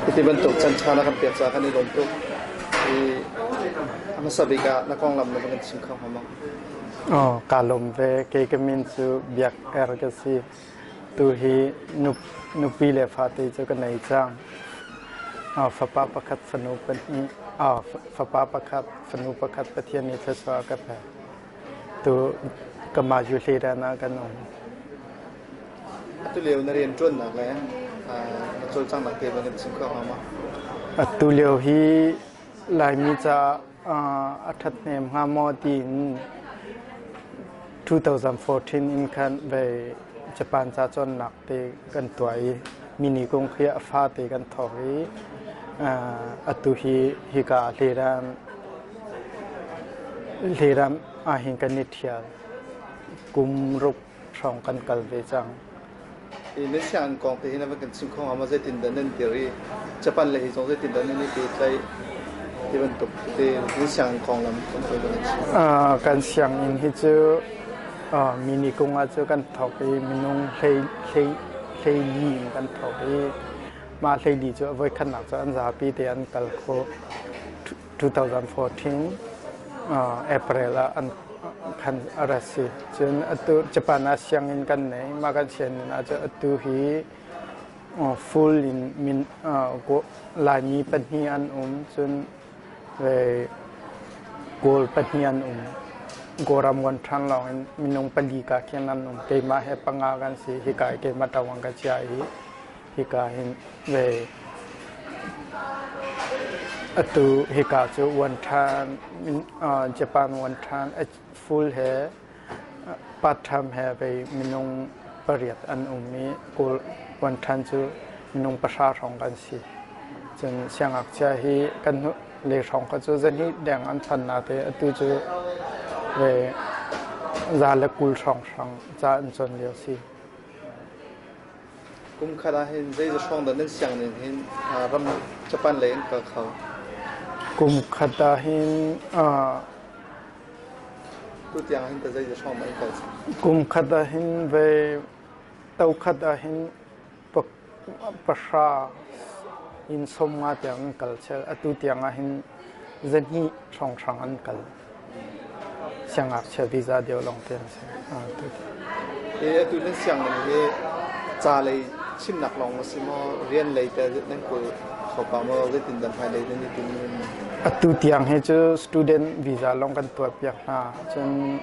Iti bentuk cancana kan piasa kan ini untuk di Amasabika nakong lam na bangan singkang hamang. Oh, kalom ve kekemin su biak ergasi tuhi nupi le fati jo kan nei chang. Fapa pakat fanu pani fapa pakat fanu pakat pathian ni thaswa ka pa. Tu kamaju hlira na kanong. Atu leo na rian chun na le na chol chang na ke bangan singkang hamang. Atu leo hi lai mi cha athat nem ha mo tin 2014 in kan ve Japan cha chon nak te kan tuai mini kong khia fa te kan thori atu hi ka leram a hin kan ni thia kum ruk thong kan kal ve chang Ini siang kong te hina bangan singkang hamang zai tin dan diri Japan le hizong zai tin dan ini ke zai di bentuk te ini siang kong lam kong te bangan singkang. Kan siang in hi chu mini kong a chu kan thoki minung hlei li kan thoki ma hlei li chu voi khan nak chu an za pi te an kal kho 2014 April an kan arasi chun atu Japan a siang in kan nei ma kan chen na chu atu hi full in min go lai mi pan hi an chun ve gol pan hi an goram wan thang long minung pali ka khianan ke ma he panga kan si hi kai ke matawang ka chai hi ka hin ve atu hi ka chu wan than Japan wan than full he patham he ve minung pariat an mi gol wan than chu minung pasha thong kan si chen siangak cha hi kan le thong ka chu zen hi dang an phan na te atu chu về ra là cul song song ra anh chọn liều si cũng khá là hình dây song đến siang nên hình ram Japan lấy cả khâu cũng khá là hình tu tiếng hình tới dây song mấy cái cũng khá là hình về tàu khá là hình bậc sa in sông ngã tiếng cầu chơi tu tiếng hình dân hi song song anh cầu siang ak che visa dio long ten se tu nên siang này cha lấy chim nạc long mà xíu riêng lấy cái nên cô học bảo mà cái tin đàn phải lấy nên tin tu tiếng he chu student visa long kan tu piak na chen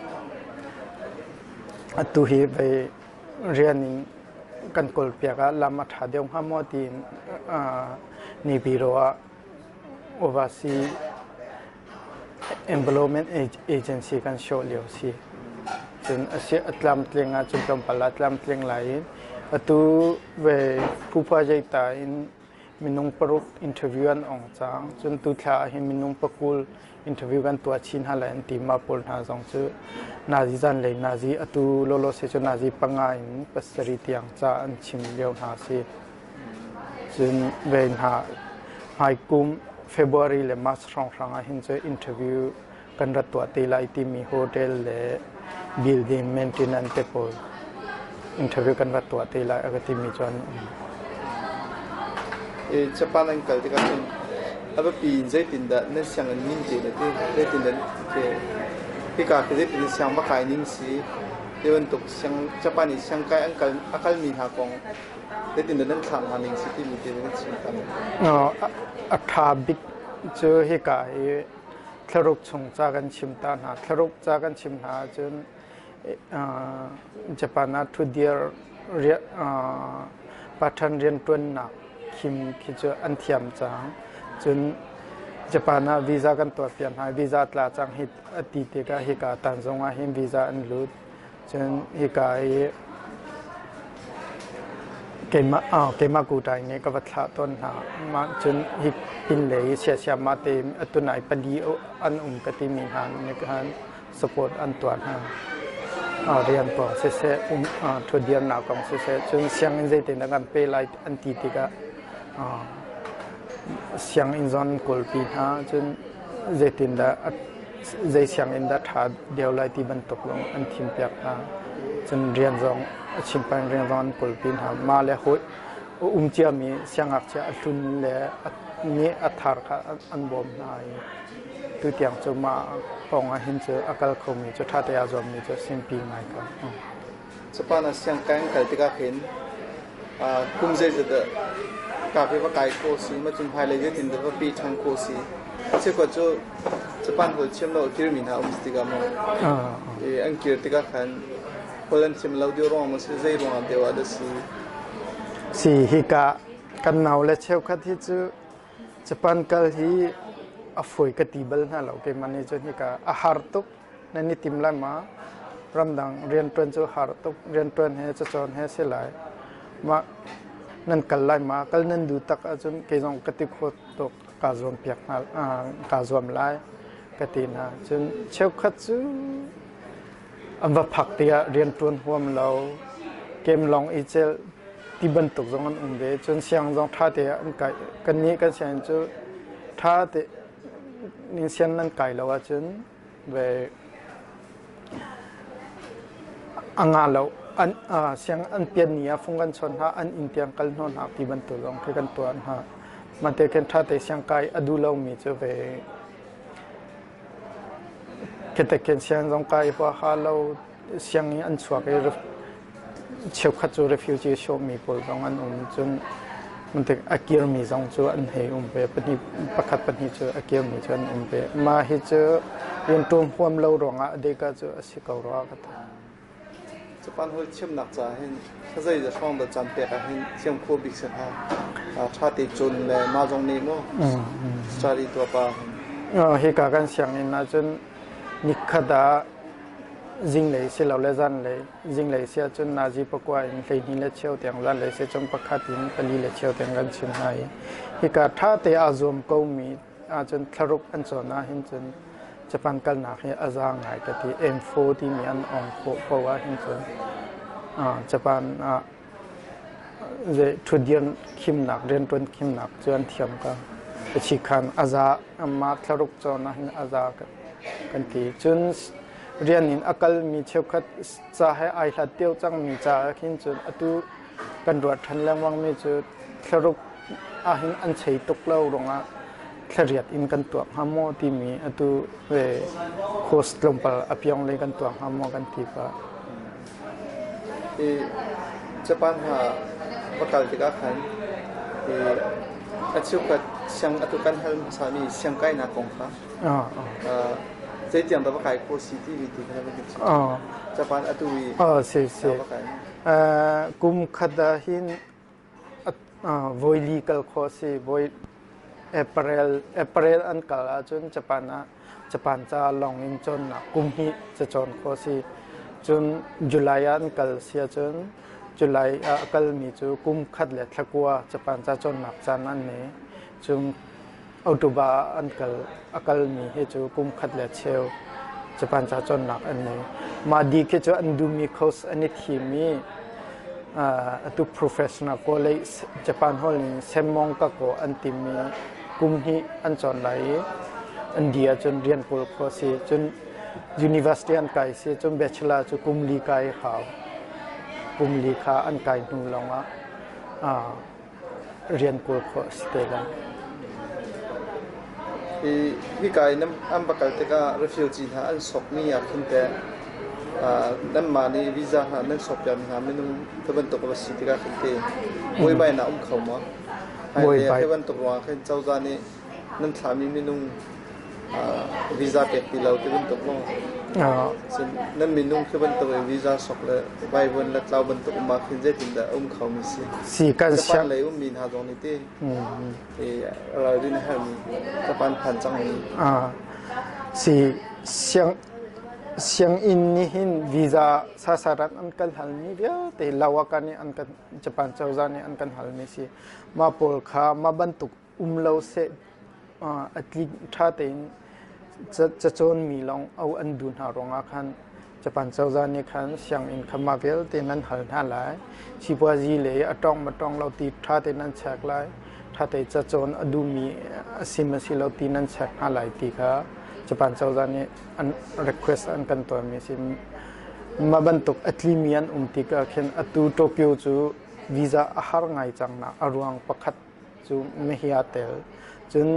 tu hi ve rianing kan kol piaka lama tha deong ha mo tin ni biro overseas Employment Agency kan show liu si chen asia atlam tlenga chumtam pala atlam tleng lai atu ve pupa jai ta in minung paruk interview an ong chang chun tu thla hi minung pakul interview kan tua chin halan ti ma pol na jong chu nazi jan le nazi atu lolo se chu nazi panga in pasari tiang cha an chim leo na si chun ve ha hai kum February le March rong a hin che interview kan rat tua te lai ti mi hotel le building maintenance te pol interview kan rat tua te lai agati mi chon Japan anh cái cái apa pi zai tin da nên siang an ning te le te zai tin da ke ka ke zai tin siang ba kai ning si dewan tuk siang Japan ni siang kai an akal mi ha kong zai tin da nan thang ha ning si ti mi te ne chin kan atha big chu hi ka hi tharuk chung cha kan chim ta na tharuk cha kan chim na chun Japan na thu dear pathan rian tun na kim ki chu an thiam chang chun Japan na visa kan to pian ha visa tla chang hit ati te ka hi ka tan zonga him visa an lut chun hi ka hi kema ku tai ne ka watha ton na ma chun hi pin le sia ma te atunai pali an ka ti mi han ne kan support an twa na rian po se thu dian na kong se chun siang in zai te na kan pe lai an ti ti ka siang in zon kol pi ha chun zai tin da zai siang in da tha deu lai ti ban tok long an thim pyak ha chun rian zong chimpan rian zon kol pin ha ma le hoi เจียมีเสียงอักเชอทุนเลนี้อัฐารค่ะอันบอมนายตุเตียงจะมาปองหินเจออากาศเขามีจะท่าเตียจอมมีจะสิมปีไงกันสปานะเสียงกันกันที่ก็เห็นคุมเจจะเดกาเพื่อว่าไก่โคสีมาจุนภายเลยจะถึงเดว่าปีทางโคสีเชื่อว่าจะสปานหัวเชื่อมเราคิดมินหาอุมสติกามอันคิดที่ก็ขันคนเล่นเชื่อมเราเดียวร้องมันจะร้องเดียวอะไรสิฮิกะกันนาวและเชี่ยวคัดที่จะปันกัลที่อฟอยกติบัลน่ะเราเก็มันนี่จนฮิกะอาหารตุกนั่นนี่ติมละมารำดังเรียนตัวจะหารตุกเรียนตัวให้จะจอนให้เสียหลายมานั่นกัลไลมากัลนั่นดูตักจนเกี่ยงกติโคตกกาจวมเปียกน่ะกาจวมไล่กติน่ะจนเชี่ยวคัดจูอันว่าผักเตียเรียนตัวหัวมันเราเกมลองอีเจลที่บรรทุกจงอันเบจนเสียงจงท่าเตียอันไก่กันนี้กันเสียงจูท่าเตนิเสียงนั้นไก่เราจนเวอังอาเราอันเสียงอันเปลี่ยนนี้ฟงกันชนฮะอันอินเดียกันนอนหักที่บรรทุกจงคือกันตัวฮะมันเตกันท่าเตเสียงไก่อดูเรามีจูเวแค่แต่เสียงจงไก่พอฮาเราเสียงนี้อันสวกเชี่ยวขัดจูเรฟิวจีโชมีพลตรงอันจนมันถึงอากิรมีจงจูอันเหยเปปนิประคัดปนิจูอากิรมีจนเปมาเฮจูเรียนตัวหัวมเรารองเด็กจูสิกาวรักกันจะปันหัวเชื่อมหนักจ่าเห็นถ้าจะช่องเดจันเปียกเห็นเชื่อมคู่บิ๊กเสียฮะชาติจุนเลยมาจงนี้มั้งชาติตัวป้าเฮกากันเสียงนี้นะจนนิคดาจิงเลยเสียเราเล่นเลยจิงเลยเสียจนนาจีปกว่าอินเลยนี่เล่เชี่ยวเตียงรันเลยเสียจนประคัดอินปลีเล่เชี่ยวเตียงกันชิมไห้ฮิกาท่าเตอาจอมก็มีจนทะลุอันส่วนนะเห็นจนจะปันกันหนักเฮอาจางไงกติเอ็มโฟที่มีอันอ่องโคเพราะว่าเห็นจนจะปันจะทุเรียนขิมหนักเรียนต้นขิมหนักจนเทียมกันชิคันอาจามาทะลุจนนะเห็นอาจากันที่จนเรียนนินอากาศมีเชี่ยวขัดจะให้ไอหลัดเดียวจังมีจ่าหินจุดอตุกันรวดทันแรงวังมีจุดสรุปหินอันใช้ตกเล่าลงเรียดอินกันตัวฮามโมที่มีอตุโคสลงไปอภิยงเลยกันตัวฮามโมกันที่ว่าจะปัญหาประกาศที่ก็ขันอาชีพกับเสียงอตุกันฮัลสามีเสียงใกล้นักของเขา这讲到不改过 CCTV 的那个จะปันอตุวีสิกุมขดาหินvoilegal course voi Aprilอันกาลจนจะปันจะลองอินจนกุมหิจะจน course จนจุลายอันกาลเสียจนจุลายกาลมีจูกุมขัดเล็ดลักว่าจะปันจะจนหนักจานั่นนี่จนอัตุบาอันกาลอากาลมีเหจูกุมขัดเล็ดเชลจะปันจะจนหนักอันนี้มาดีแค่จะอันดูมีคอร์สอันนี้ที่มีตุ professional college จะปันฮอลนี่เซมมองก็ก็อันที่มีกุมหิอันจนไหลอันเดียจนเรียนพลคอร์สจน university อันไกลเสียจน bachelor จนกุมลีกายขาวกุมลีขาอันไกลนู่นลงเรียนพลคอร์สเตกันพี่กายน้ำอันประกาศที่ก็ refugee ฮะอันสอบมีอยากขึ้นแต่นั่นมาในวีซ่าฮะนั่นสอบอย่างฮะไม่นุ่งทวันตกวัสิที่ก็ขึ้นแต่บอยใบหน้าเขามาให้ทวันตกว่าขึ้นเจ้าจานี่นั่นสามีไม่นุ่งวีซ่าเป็ดที่เราทวันตกว่าซึ่งนั่นไม่นุ่งทวันตกวีซ่าสอบเลยใบวันละเราวันตกมาขึ้นจะถึงแต่เขามีสี่กันจะปันเลยมีหาตรงนี้ที่เราดินให้มีจะปันผ่านจังนี้สี่เสียงอินนี่หินวีซ่าสาสารันอันกันหัลมีเดียวแต่ลาวกันนี่อันกันญี่ปุ่นเจ้าจานี่อันกันหัลมีสิมาปอลขามาบรรทุกเราเสอัตลิท่าเต็นจะโจนมีลองเอาอันดูหารองอาคันญี่ปุ่นเจ้าจานี่คันเสียงอินขมาเวลเต็นนั้นหัลท่าไหลชิบวาจีเลยอัตองมาตองเราตีท่าเต็นนั้นเช็คไหลท่าเต็นจะโจนอดูมีสิมาสิเราตีนั้นเช็คหาไหลตีค่ะญี่ปุ่นเจ้าจานี่อัน request อันกันตัวมีสิมาบรรทุกอัตลิมีอันติกาเข็นอัตุโตเกียวจู วีซ่าอาหารไงจังนะอารวงประคัดจูไม่ฮิอาเตลจน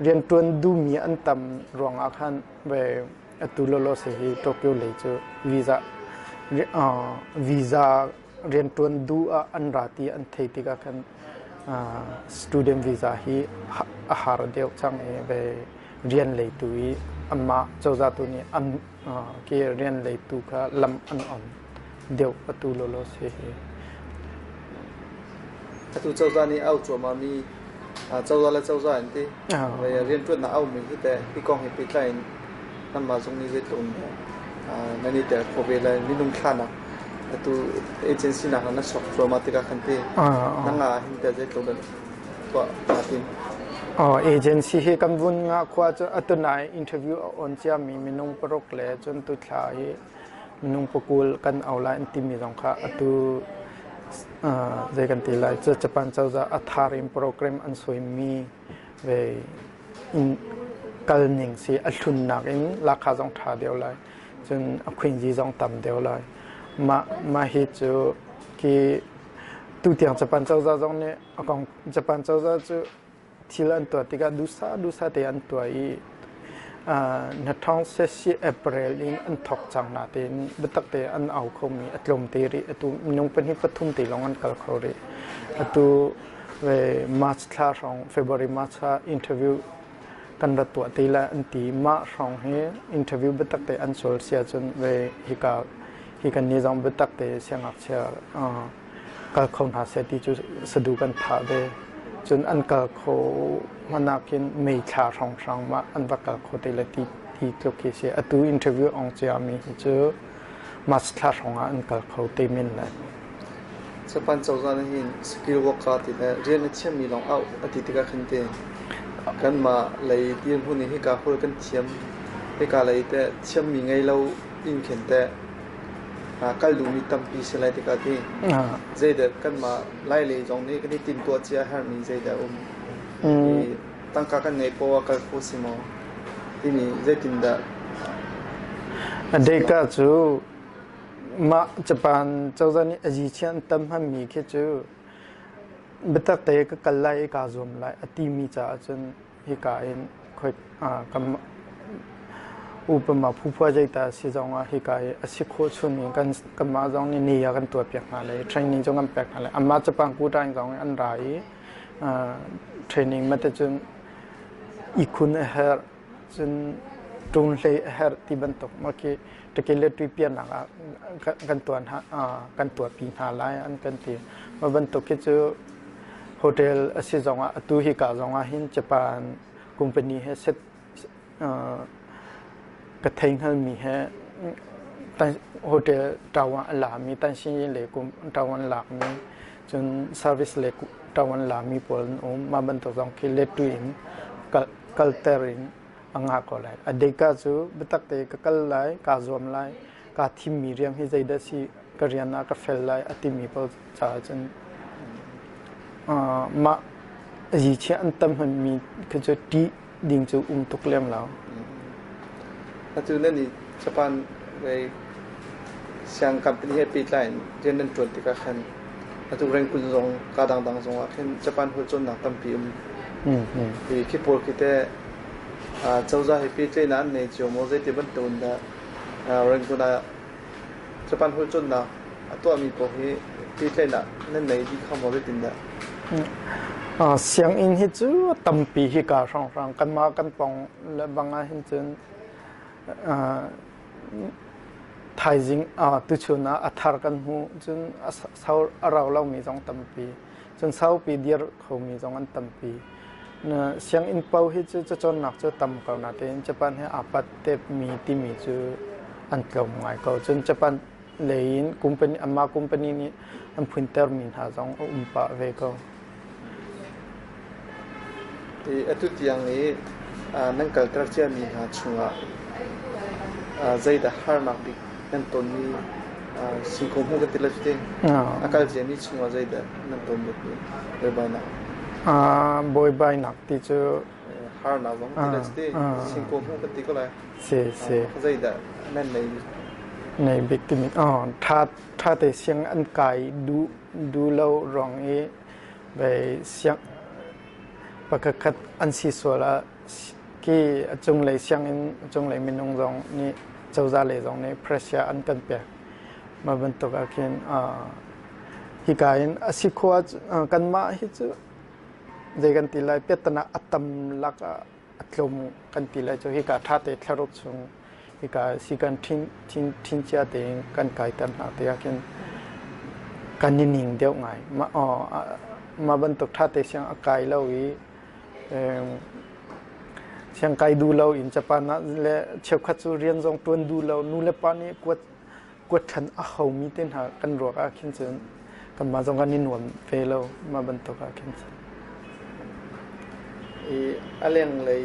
เรียนตัวดูมีอันตำรวงอาคันเวตุลโลเซฮีโตเกียวเลยจูวีซ่าเรียนตัวดูอันราตีอันเทติกาคันstudent visa hi ahar deu chang e be rian lei tu i amma chawza tu ni am ke rian lei tu kha lam an on deu atu lo lo se he atu chawza ni au chu ma mi chawza la chawza an ti ve rian tu na au mi hi te pi kong hi pi tain nam ma jong ni je tun nani te ko be la ni nung khana atu agency na hana sok traumatika khante nanga hinta je to to atin agency he kamvun nga khwa chu atunai interview on cha mi minung parok le chun tu thlai minung pokul kan aula intimi jong kha atu je kan ti lai chu japan chawza atharim program an soi mi ve in kalning si athun nak in lakha jong tha deu lai chun akhwin ji jong tam deu laiมาฮิจูกีตุเตียงญี่ปุ่นเจ้าจ้องเนี่ยของญี่ปุ่นเจ้าจูที่ละอันตัวที่ก็ดูซาเตียนตัวอีนัทองเซซีเอเปรลินอันทอกจังนาเตียนบัตักเตอันเอาเขามีอัตลมเตรีอัตุนุ่งเป็นฮิปทุมตีลงอันกัลเขาเรอัตุเวมาร์ชลาสองเฟบรุมาร์ชอินเทอร์วิวกันรัตัวตีละอันตีมาสองเฮอินเทอร์วิวบัตักเตอันโซลเซียจนเวฮิกาที่กันนี้จงบัตักเตเสียงอักเสียกัลเขาหาเสติจุสะดุกันท่าเดจนอันกัลเขามันนักินไม่ชาสองสังมาอันว่ากัลเขาเตลที่คลุกเสียอัตุอินเทอร์วิวองเจียมีเจอมาสคลาสของอันกัลเขาเตมินเลยสปันเจ้าจ้านี่สกิลวอกาติเนี่ยเรียนเชื่อมีลองเอาอดีตก็ขึ้นเตกันมาเลยที่พวกนี้ให้การพูดกันเชื่อมให้การเลยแต่เชื่อมมีไงเราอินเข็นแต่กัลดูมีตั้มปีเสลายที่กันที่ใจเด็กกันมาไล่เลยตรงนี้ก็ได้ตินตัวเจ้าฮาร์มีใจเด็กตั้งกันในปัวกัลโคซิโมที่มีใจตินเด็กเด็กก็จูมาญี่ปุ่นเจ้าจ้านี่อาชีพตั้มฮัมมีแค่จูบัตักเตะก็กัลไล่กาซอมไล่อติมีจ้าจนฮิกาอินค่อยกัมอุปมาผู้พ่อใจตาสิจงว่าฮิกายอาศัยโคชุนกันมาจงนี่ยากันตัวเปียกมาเลยเทรนนิ่งจงกันเปียกมาเลยอามาจะปังกูได้จงอันไรเทรนนิ่งมันจะจนอีกคนเฮอร์จนตรงเลยเฮอร์ที่บรรทุกเมื่อกี้ตะเกียบตุยเปียนักกันตัวปีนหาไลอันกันที่มาบรรทุกที่จะโฮเทลอาศัยจงว่าตัวฮิกาจงว่าหินญี่ปุ่นคุมเป็นนี่ให้เสร็จกระเทงให้มีให้แต่โฮเทลตาวันหลามีตั้งชิ้นเล็กกุมตาวันหลักมีจนเซอร์วิสเล็กตาวันหลามีผลมาบรรทุกจงคิดเล็กด้วยกัลเตอรินอังหาก็เลยอดีตก็จูบัตักเตะกัลไลกาจอมไลกาทิมมีเรียงให้ใจได้สิกเรียนนักเฟลไลอติมีพอจ่าจนมาจีเชียนตั้มมันมีคือจะดีดิ่งจูตุกเลี้ยมแล้ว那就那你这般为香港的那些比赛，真能准的个很，那就人观众家当当中啊，看这般会做哪当比比去波去的走在比赛难呢，就莫在这边蹲的人观那这般会做哪多米波去比赛哪，那哪地看莫在蹲的。เสียงอินฮิจูตั้มปีฮิกาสองสังกันมากันปองและบางอาหินจนไทยจริงตุชนะอัฐารกันหูจนเสาเรามีจงตั้มปีจนเสาปีเดียร์เขามีจงอันตั้มปีเนี่ยเสียงอินเป้าฮิจะจนหนักจะตั้มเขาหน้าเต็นญี่ปุ่นให้อาปัตเตมีที่มีจูอันเก่าไงเขาจนญี่ปุ่นเลยน์คุมเป็นอามาคุมเป็นนี่อันพื้นเตอร์มีหาจงปะเวกทุกอย่างนี้นั่งกับกระเจี๊ยบมีหาชัวใจแต่ฮาร์นักดินั่นตอนนี้สิ่งของพวกกันติดแล้วจริงอากาศเย็นนี่ชัวใจแต่นั่นตอนนี้บ่อยๆนักบ่อยๆนักที่จะฮาร์นักบ้างติดแล้วจริงสิ่งของพวกกันติดก็เลยเสียใจแต่นั่นเลย ในเบกติมิถ้าแต่เสียงอันไกลดูเราร้องไปเสียงปกติอันสิสวละกี่จงเลยเสียงจงเลยมินงร้องนี่เจ้าจะเลยร้องนี่เพรสเซียอันกันเปียมาบรรทุกอาเคนฮิกายินสิขวดกันมาฮิจูเจกันตีไลเปียตนาอัตมลักอัตลมกันตีไลจูฮิกาท่าเตะทารกซุงฮิกาสิกันทิ้งเจ้าเตงกันไกตันหาเตะอาเคนกันนิ่งเดียวไงมาบรรทุกท่าเตะเสียงอากาศเราเสียงไกดูเราอินจะปานะและเชี่ยวขัดสุเรียนจงตัวดูเรานูเลปานี่กวดฉันเขามีเต้นหากันรัวอาเคนเซนกันมาจงกันนินวนเฟลเรามาบรรทุกอาเคนเซนอะไรอย่างเลย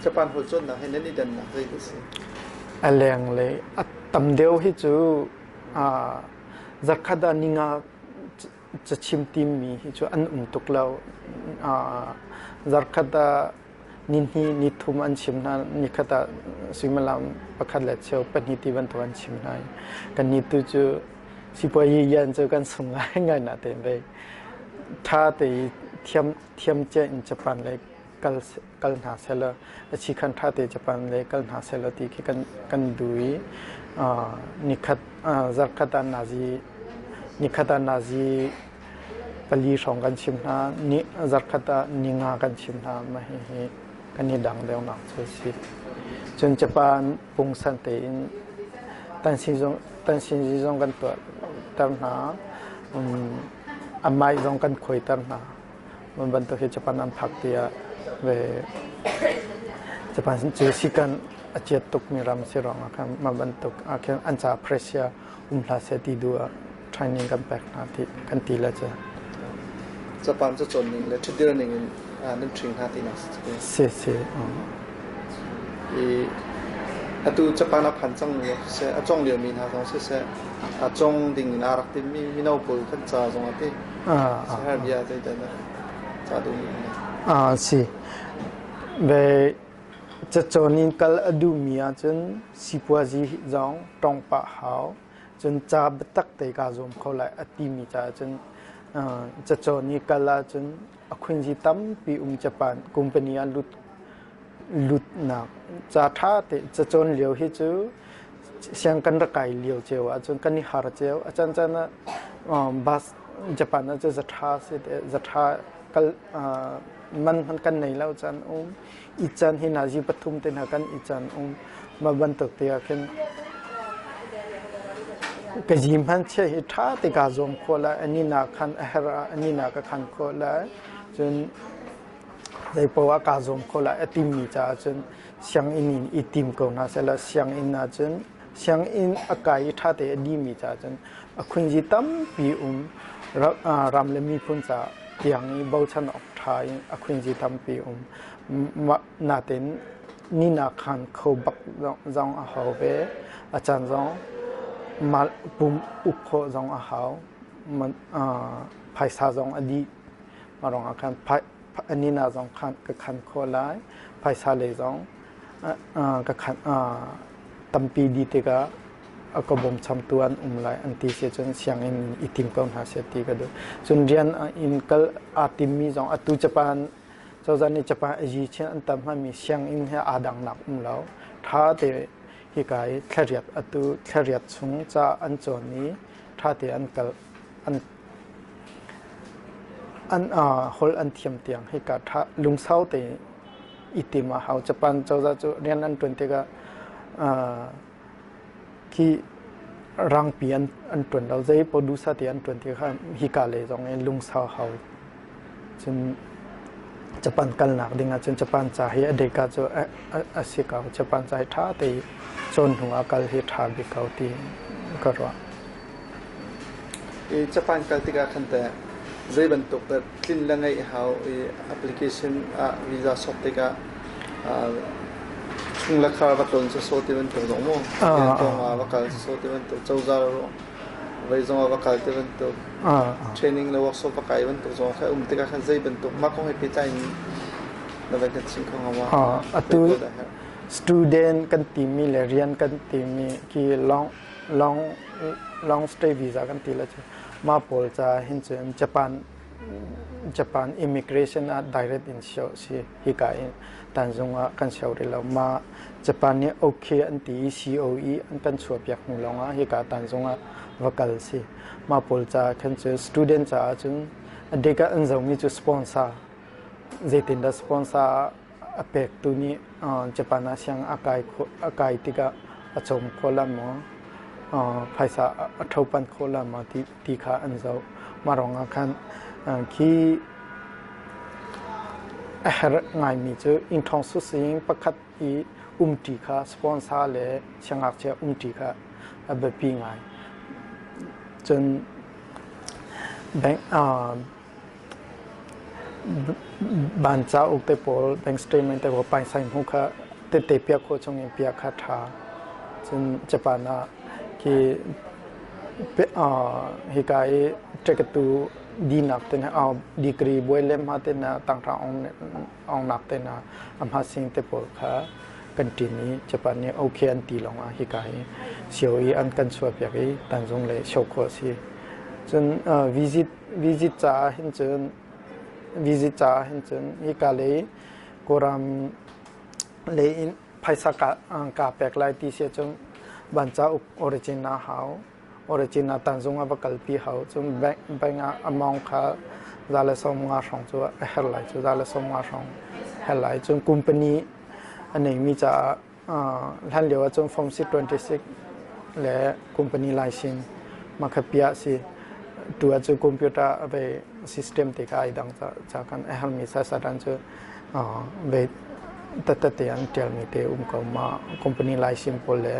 จะปานหัวจนนะให้นั่นนี่ดันนะเลยก็สิอะไรอย่างเลยตำเดียวให้จูจักรดานิงาจะชิมติมีให้จูอันตุกเราจักรดานิทุมอันชิมนานิขดาสิมลามประคัดเล็ดเชียวเป็นนิติวันตัวอันชิมนายกันนิตุจูสิปวยยันจูกันสงง่ายนะเต็มไปถ้าแต่เทียมเจนญี่ปุ่นเลยกัลนาเซลชิคันท่าแต่ญี่ปุ่นเลยกัลนาเซลที่กันดูนิขดจักรดานาซีปลีสองกันชิมนานิจักรดานิงากันชิมนาไม่ให้กันนี่ดังเดียวนักสุดสิจนญี่ปุ่นปุ่งสันติตันสินจงกันตัวตั้งหาอาไม่จงกันคุยตั้งหามันบันทึกญี่ปุ่นอันพักเดียเวญี่ปุ่นจูสิกันอาเจียตุกมีรำสิรองอาคันมาบันทึกอาคันอันจะเพรสเซียลาเซติดัวเทรนนิ่งกันแบกนาทีกันตีละจ้ะจะปานจะจนหนึ่งและชุดเดือนหนึ่งนั่นถึงหาที่นักเสตูจะปานพันจังเลยเสจงเหลียวมีนาตรงเสจงดิ่งนารักที่มีนาวปุยขันจ่าจงอาทิเสฮาร์บีอาใจเดินจ่าดูมีสิเบจะจนินกัลอดูมีอาจนสิปัวจีจงตรงปะหาวจนจับตักเตกาจมเขาเลยอติมีจ่าจนจะจนิกัลจนคุณจิตัมปีญี่ปุ่นคุมพานีลุดนักจะท่าเตจะจนเหลียวให้จูเสียงกันระกายเหลียวเจ้าจนกันนิฮาร์เจ้าอาจารย์จะนะบัสญี่ปุ่นจะท่าเสด็จจะท่ากัลมันกันในแล้วจันอีจันให้นาจีปฐุมเต็นหากันอีจันมาบรรทุกเตียขึ้นกจิมพันเชื่อท่าติกาจงโคละอันนี้นักขันเอราอันนี้นักขันโคละจนได้ปว่ากาจงโคละติมีจ้าจนเสียงอินอีติมก็น่าเสละเสียงอินน่าจนเสียงอินอากาศท่าเตดีมีจ้าจนคุณจิตัมปีรำเลมีพุนจ้าอย่างนี้บ่าวฉันออกทายคุณจิตัมปีนาเต็นนี่นักขันเขาบักจงอาหาวเวอาจารย์จงมาปุ่มอุปโภคจงอาหาวมันภายษาจงอดีมาลองอาการอันนี้น่าจงขันกับขันโคลายภายษาเลยจงกับขันตั้มปีดีเตกะก็บ่มชำตัวอันไลอันที่เสียจนเสียงอิติมก็หาเสียตีก็ดูจนเรียนอินกัลอาติมมีจงอตุญี่ปุ่นเจ้าจันนี่ญี่ปุ่นจีเช่นอันตั้มมันมีเสียงอินให้อาดังนักแล้วถ้าเตฮิกายแคริยตอตุแคริยตสูงจะอันจนนี้ถ้าเตอันกัลอันฮอลอันเทียมเตียงฮิกาถ้าลุงเศร้าเตอิติมาเขาญี่ปุ่นเจ้าจะเรียนอันตัวเตกะที่รังปีอันตัวเราจะพอดูสัตย์อันตัวที่เขาฮิกาเลยตรงนี้ลุงเศร้าเขาจนญี่ปุ่นกันหนักดิ่งจนญี่ปุ่นจะให้เด็กก็จะอาศัยเขาญี่ปุ่นจะให้ท่าที่จนหัวกันให้ท่าบิเขาที่ก็รอญี่ปุ่นกันที่กันแต่ใจบรรทุกแต่คลินละไงเขาแอปพลิเคชันวีซ่าสอบที่กันช่วงราคาวัตถุนสดที่มันถูกต้องมั้งตรงวัคซีนสดที่มันถูกเจ้าจ้าเราไว้ตรงวัคซีนที่มันถูกเทรนนิ่งและวัคซีนวัคซีนมันถูกตรงแค่ที่กันใจบรรทุกมาคงให้พิจารณาในเวทีสิ่งของว่าตัว student กันทีมีเรียนกันทีมีที่ long stay visa kan tila chu ma pol cha hin chen Japan immigration at direct in show si hikai tanzunga kan show ri lo ma Japan ni okay an ti COE an kan chua pyak nu longa hika tanzunga vakal si ma pol cha kan chu student cha chung adeka an zo mi chu sponsor zaitin da sponsor apek tu ni Japan a siang akai tika achom kholam mo phaisa athopan kholam ma ti kha an zo maronga khan ki ahar ngai mi chu in thong su sing pakhat I ti kha sponsor le changak che ti kha abe pi ngai chun bank ban cha ukte pol bank statement te ko pai sai mu kha te pya ko chong pya kha tha chun Japan na ki hikai tekatu di nak te na degree boilem ha te na tang ra ong nak te na amha sing te pol kha continue Japan ni okay an ti long a hikai COE an kan chua pya ki tanjong le shokho si chun visit cha hin chun hika le koram le in phaisa ka pek lai ti se chung ban cha origin na hau origin na tanjung aba kalpi hau chung banga among kha zala som nga song chu her lai chu zala som nga song her lai chung company anei mi cha han lewa chung form C26 le company license makhapia si tu chu computer abe system te kai dang cha kan her mi sa sadan chu be te an tel mi te ko ma company license pol le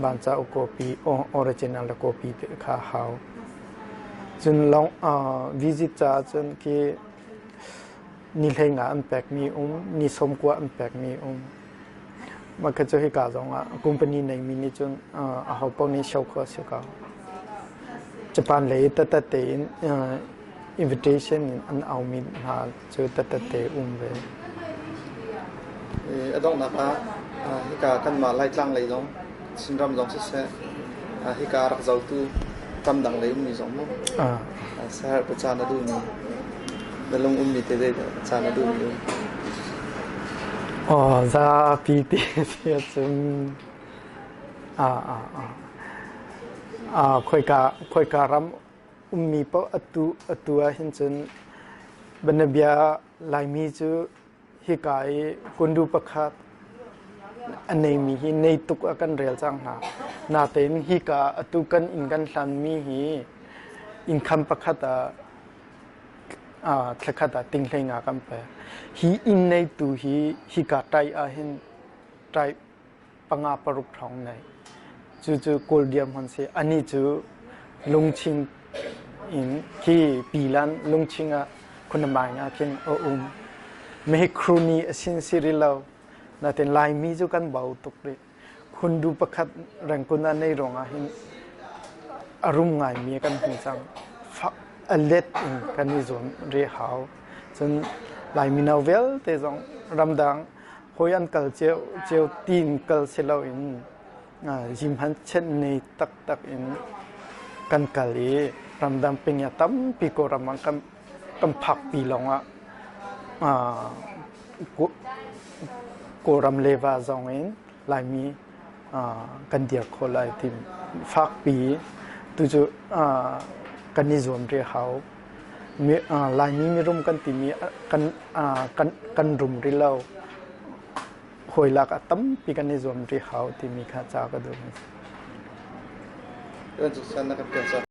ban cha copy original copy te kha hau chun long visit cha chun ki ni lenga unpack mi ni som kwa unpack mi ma ka chu hi ka jong a company nei mi ni chun a ho po ni show ko se ka Japan le te invitation an au mi ha chu te ve adong na ka hika kan ma lai tlang lei long sinram jong se hika rak zau tu tam dang lei mi jong mo sa pa cha na du ni dalong mi te de cha na du ni za pi ti se chum khoi ka ram mi po atu hin chun banabia lai mi chu hikai kundu pakhat anei mi hi nei tuk akan rel chang na ten hi ka atu kan in kan hlan mi hi income pakhata thakhata tinglenga kam pe hi in nei tu hi ka tai a hin tai panga paruk thong nei chu koldiam han se ani chu lungching in ki pilan lungchinga kunamai nga kin me kruni asin sirilaw natin lai mi chu kan bau tuk ri khundu pakhat rangkuna nei ronga hin arum ngai mi kan hu chang alet in kan ni zon re hau chun lai mi novel te jong ramdang hoyan kal cheu tin kal selo in jim han chen nei tak in kan kali ramdang penya tam pi ko ramang kam phak pi longa ko ram leva zong in lai mi kan dia kholai tim phak pi tu chu kan ni zon re hau mi lai mi rum kan ti mi kan rum ri lo hoi lak atam pi kan ni zon ri hau ti mi kha cha ka du ren chu san na kan